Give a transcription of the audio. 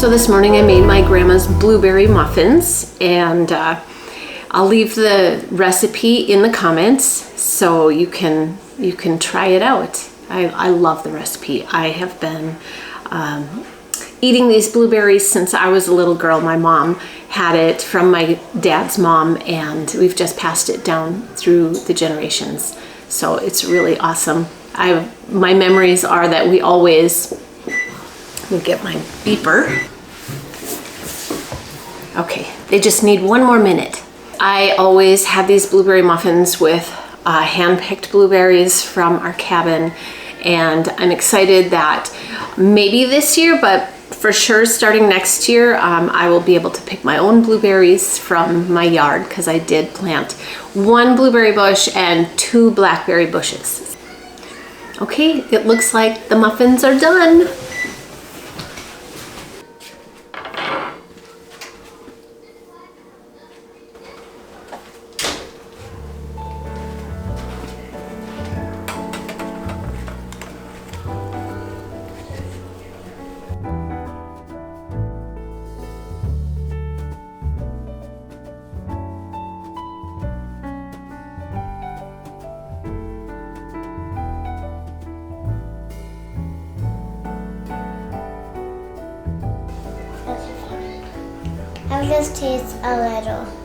So this morning I made my grandma's blueberry muffins, and I'll leave the recipe in the comments so you can try it out. I love the recipe. I have been eating these blueberries since I was a little girl. My mom had it from my dad's mom, and we've just passed it down through the generations. So it's really awesome. My memories are that we always, let me get my beeper. Okay, they just need one more minute. I always had these blueberry muffins with hand-picked blueberries from our cabin, and I'm excited that maybe this year, but for sure starting next year, I will be able to pick my own blueberries from my yard, because I did plant 1 blueberry bush and 2 blackberry bushes. Okay, it looks like the muffins are done. I'll just taste a little.